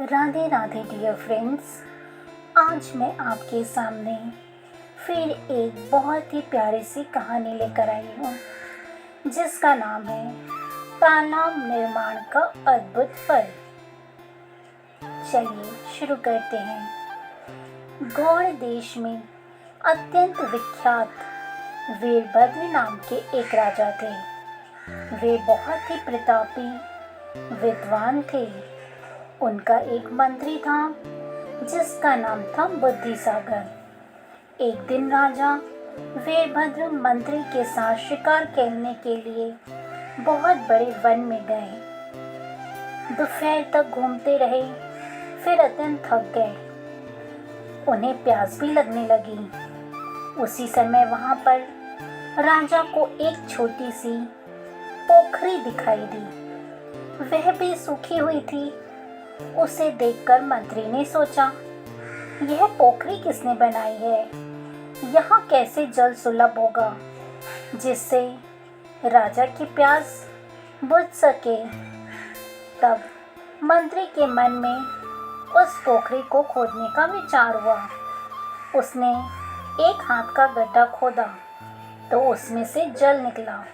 Radhe Radhe dear friends. आज मैं आपके सामने फिर एक बहुत ही प्यारी सी कहानी लेकर आई हूँ जिसका नाम है तालाब निर्माण का अद्भुत फल। चलिए शुरू करते हैं। गौड़ देश में अत्यंत विख्यात वीरभद्र नाम के एक राजा थे। वे बहुत ही प्रतापी विद्वान थे। उनका एक मंत्री था जिसका नाम था बुद्धिसागर। एक दिन राजा वीरभद्र मंत्री के साथ शिकार खेलने के लिए बहुत बड़े वन में गए। दोपहर तक घूमते रहे, फिर अत्यंत थक गए। उन्हें प्यास भी लगने लगी। उसी समय वहां पर राजा को एक छोटी सी पोखरी दिखाई दी। वह भी सूखी हुई थी। उसे देखकर मंत्री ने सोचा, यह पोखरी किसने बनाई है? यहाँ कैसे जल सुलभ होगा जिससे राजा की प्यास बुझ सके? तब मंत्री के मन में उस पोखरी को खोदने का विचार हुआ। उसने एक हाथ का गड्ढा खोदा तो उसमें से जल निकला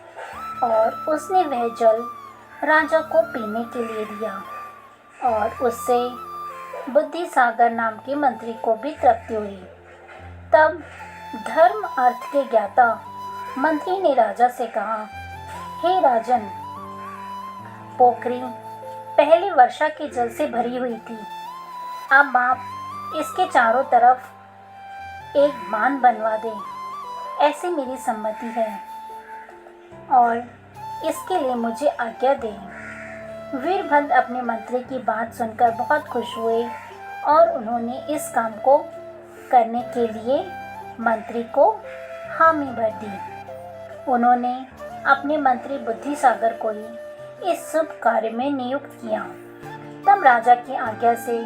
और उसने वह जल राजा को पीने के लिए दिया और उससे बुद्धिसागर नाम के मंत्री को भी तृप्ति हुई। तब धर्म अर्थ के ज्ञाता मंत्री ने राजा से कहा, हे राजन, पोखरी पहले वर्षा के जल से भरी हुई थी। अब आप इसके चारों तरफ एक बांध बनवा दें, ऐसी मेरी सम्मति है और इसके लिए मुझे आज्ञा दें। वीरभद्र अपने मंत्री की बात सुनकर बहुत खुश हुए और उन्होंने इस काम को करने के लिए मंत्री को हामी भर दी। उन्होंने अपने मंत्री बुद्धिसागर को ही इस शुभ कार्य में नियुक्त किया। तब राजा की आज्ञा से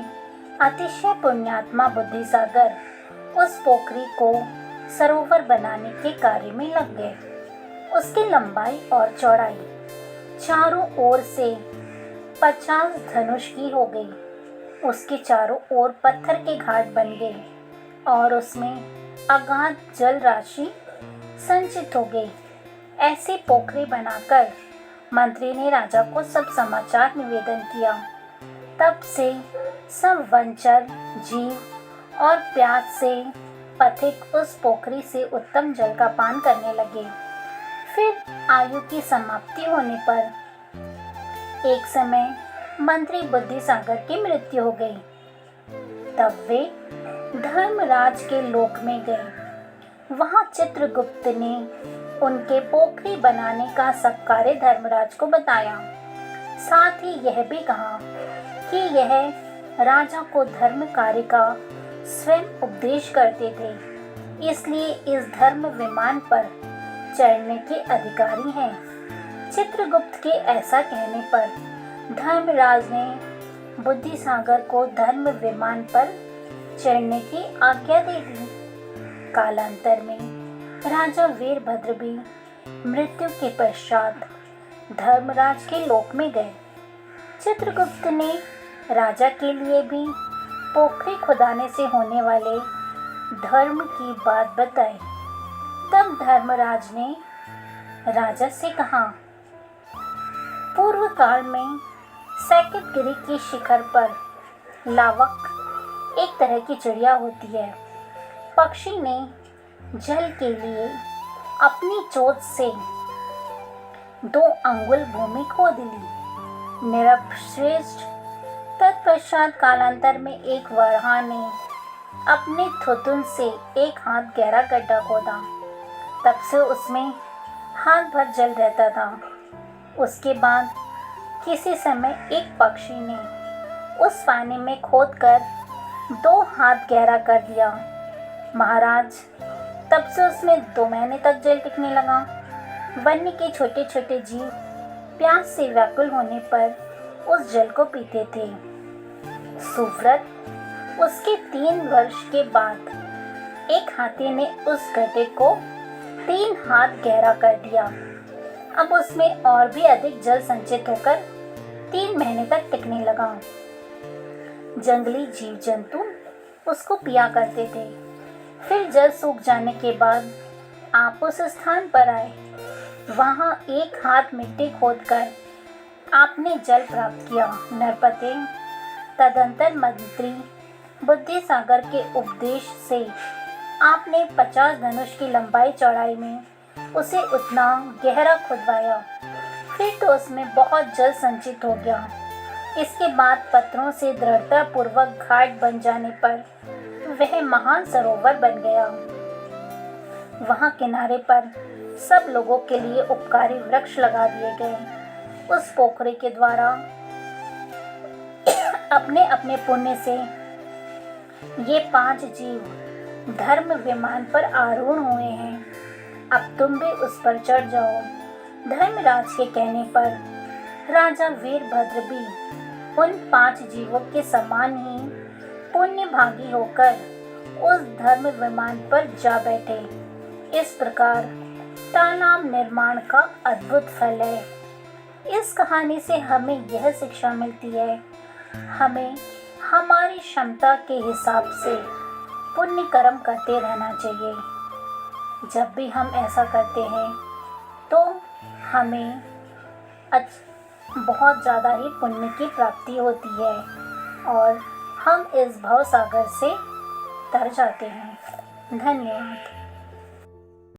अतिशय पुण्यात्मा बुद्धिसागर उस पोखरी को सरोवर बनाने के कार्य में लग गए। उसकी लंबाई और चौड़ाई चारों ओर से 50 धनुष की हो गई। उसके चारों ओर पत्थर के घाट बन गए और उसमें अगाध जल राशि संचित हो गई। ऐसी पोखरी बनाकर मंत्री ने राजा को सब समाचार निवेदन किया। तब से सब वनचर जीव और प्यास से पथिक उस पोखरी से उत्तम जल का पान करने लगे। फिर आयु की समाप्ति होने पर एक समय मंत्री बुद्धिसागर की मृत्यु हो गई। तब वे धर्मराज के लोक में गए। वहां चित्रगुप्त ने उनके पोखरी बनाने का सब कार्य धर्मराज को बताया। साथ ही यह भी कहा कि यह राजा को धर्म कार्य का स्वयं उपदेश करते थे, इसलिए इस धर्म विमान पर चढ़ने के अधिकारी हैं। चित्रगुप्त के ऐसा कहने पर धर्मराज ने बुद्धिसागर को धर्म विमान पर चढ़ने की आज्ञा दे दी। कालांतर में राजा वीरभद्र भी मृत्यु के पश्चात धर्मराज के लोक में गए। चित्रगुप्त ने राजा के लिए भी पोखरी खुदाने से होने वाले धर्म की बात बताई। तब धर्मराज ने राजा से कहा, पूर्व काल में सैकतगिरी की शिखर पर लावक एक तरह की चिड़िया होती है। पक्षी ने जल के लिए अपनी चोंच से 2 अंगुल भूमि खोद ली। निरपश्रेष्ठ। तत्पश्चात कालांतर में एक वराह ने अपने थुथुन से 1 हाथ गहरा गड्ढा खोदा। तब से उसमें हाथ भर जल रहता था। उसके बाद किसी समय एक पक्षी ने उस पानी में खोदकर 2 हाथ गहरा कर दिया। महाराज, तब से उसमें 2 महीने तक जल टिकने लगा। वन्य के छोटे छोटे जीव प्यास से व्याकुल होने पर उस जल को पीते थे। सुव्रत। उसके 3 वर्ष के बाद एक हाथी ने उस गड्ढे को 3 हाथ गहरा कर दिया। अब उसमें और भी अधिक जल संचित होकर 3 महीने तक टिकने लगा। जंगली जीव जंतु उसको पिया करते थे। फिर जल सूख जाने के बाद आप उस स्थान पर आए। वहाँ एक हाथ मिट्टी खोदकर आपने जल प्राप्त किया। नरपते तदंतर मंत्री बुद्धिसागर के उपदेश से आपने 50 धनुष की लंबाई चौड़ाई में उसे उतना गहरा खुदवाया। फिर तो उसमें बहुत जल संचित हो गया। इसके बाद पत्थरों से दृढ़तापूर्वक घाट बन जाने पर वह महान सरोवर बन गया। वहाँ किनारे पर सब लोगों के लिए उपकारी वृक्ष लगा दिए गए। उस पोखरे के द्वारा अपने अपने पुण्य से ये 5 जीव धर्म विमान पर आरूढ़ हुए हैं। अब तुम भी उस पर चढ़ जाओ। धर्मराज के कहने पर राजा वीरभद्र भी उन 5 जीवों के समान ही पुण्य भागी होकर उस धर्म विमान पर जा बैठे। इस प्रकार तालाब निर्माण का अद्भुत फल है। इस कहानी से हमें यह शिक्षा मिलती है, हमें हमारी क्षमता के हिसाब से पुण्य कर्म करते रहना चाहिए। जब भी हम ऐसा करते हैं तो हमें बहुत ज़्यादा ही पुण्य की प्राप्ति होती है और हम इस भव सागर से तर जाते हैं। धन्यवाद।